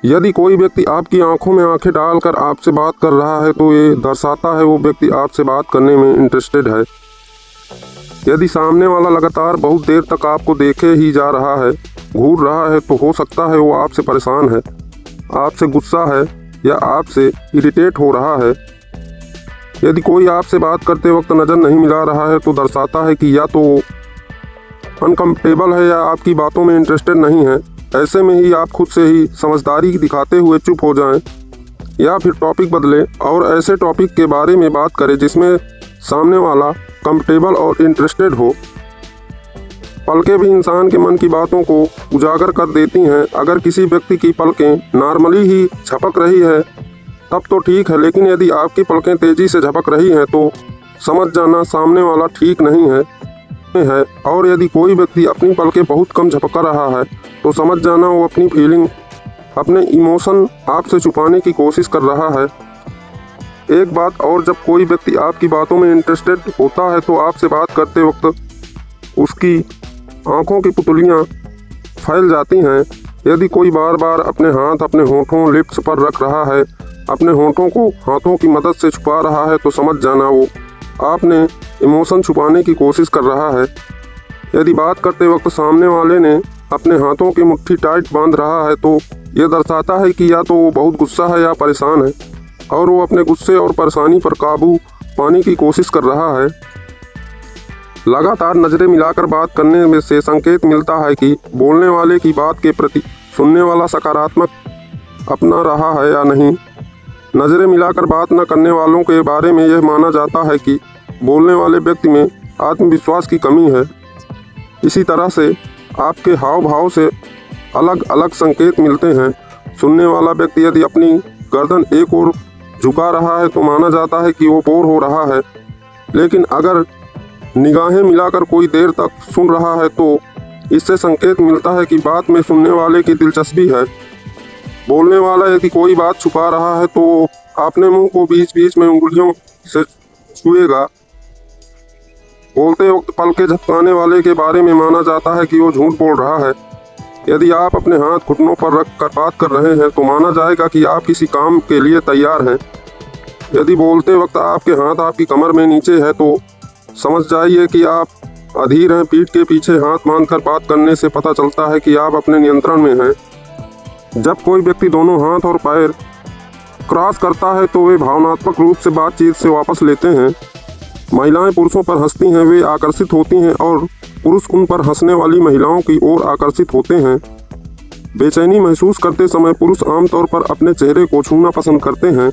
यदि कोई व्यक्ति आपकी आंखों में आंखें डालकर आपसे बात कर रहा है तो ये दर्शाता है वो व्यक्ति आपसे बात करने में इंटरेस्टेड है। यदि सामने वाला लगातार बहुत देर तक आपको देखे ही जा रहा है, घूर रहा है, तो हो सकता है वो आपसे परेशान है, आपसे गुस्सा है या आपसे इरिटेट हो रहा है। यदि कोई आपसे बात करते वक्त नज़र नहीं मिला रहा है तो दर्शाता है कि या तो वो अनकम्फर्टेबल है या आपकी बातों में इंटरेस्टेड नहीं है। ऐसे में ही आप खुद से ही समझदारी दिखाते हुए चुप हो जाएं या फिर टॉपिक बदलें और ऐसे टॉपिक के बारे में बात करें जिसमें सामने वाला कंफर्टेबल और इंटरेस्टेड हो। पलकें भी इंसान के मन की बातों को उजागर कर देती हैं। अगर किसी व्यक्ति की पलकें नॉर्मली ही झपक रही है तब तो ठीक है, लेकिन यदि आपकी पलकें तेज़ी से झपक रही हैं तो समझ जाना सामने वाला ठीक नहीं है। और यदि कोई व्यक्ति अपनी पलकें बहुत कम झपका रहा है तो समझ जाना वो अपनी फीलिंग, अपने इमोशन आपसे छुपाने की कोशिश कर रहा है। एक बात और, जब कोई व्यक्ति आपकी बातों में इंटरेस्टेड होता है तो आपसे बात करते वक्त उसकी आंखों की पुतलियां फैल जाती हैं। यदि कोई बार बार अपने हाथ अपने होठों लिप्स पर रख रहा है, अपने होठों को हाथों की मदद से छुपा रहा है, तो समझ जाना वो आपने इमोशन छुपाने की कोशिश कर रहा है। यदि बात करते वक्त सामने वाले ने अपने हाथों की मुट्ठी टाइट बांध रहा है तो यह दर्शाता है कि या तो वो बहुत गुस्सा है या परेशान है और वो अपने गुस्से और परेशानी पर काबू पाने की कोशिश कर रहा है। लगातार नज़रें मिलाकर बात करने में से संकेत मिलता है कि बोलने वाले की बात के प्रति सुनने वाला सकारात्मक अपना रहा है या नहीं। नज़रें मिलाकर बात न करने वालों के बारे में यह माना जाता है कि बोलने वाले व्यक्ति में आत्मविश्वास की कमी है। इसी तरह से आपके हाव भाव से अलग अलग संकेत मिलते हैं। सुनने वाला व्यक्ति यदि अपनी गर्दन एक ओर झुका रहा है तो माना जाता है कि वो बोर हो रहा है, लेकिन अगर निगाहें मिलाकर कोई देर तक सुन रहा है तो इससे संकेत मिलता है कि बात में सुनने वाले की दिलचस्पी है। बोलने वाला यदि कोई बात छुपा रहा है तो अपने मुंह को बीच बीच में उंगलियों से छुएगा। बोलते वक्त पलकें झपकाने वाले के बारे में माना जाता है कि वो झूठ बोल रहा है। यदि आप अपने हाथ घुटनों पर रख कर बात कर रहे हैं तो माना जाएगा कि आप किसी काम के लिए तैयार हैं। यदि बोलते वक्त आपके हाथ आपकी कमर में नीचे है तो समझ जाइए कि आप अधीर हैं। पीठ के पीछे हाथ बांधकर बात करने से पता चलता है कि आप अपने नियंत्रण में हैं। जब कोई व्यक्ति दोनों हाथ और पैर क्रॉस करता है तो वे भावनात्मक रूप से बातचीत से वापस लेते हैं। महिलाएं पुरुषों पर हंसती हैं, वे आकर्षित होती हैं और पुरुष उन पर हंसने वाली महिलाओं की ओर आकर्षित होते हैं। बेचैनी महसूस करते समय पुरुष आमतौर पर अपने चेहरे को छूना पसंद करते हैं।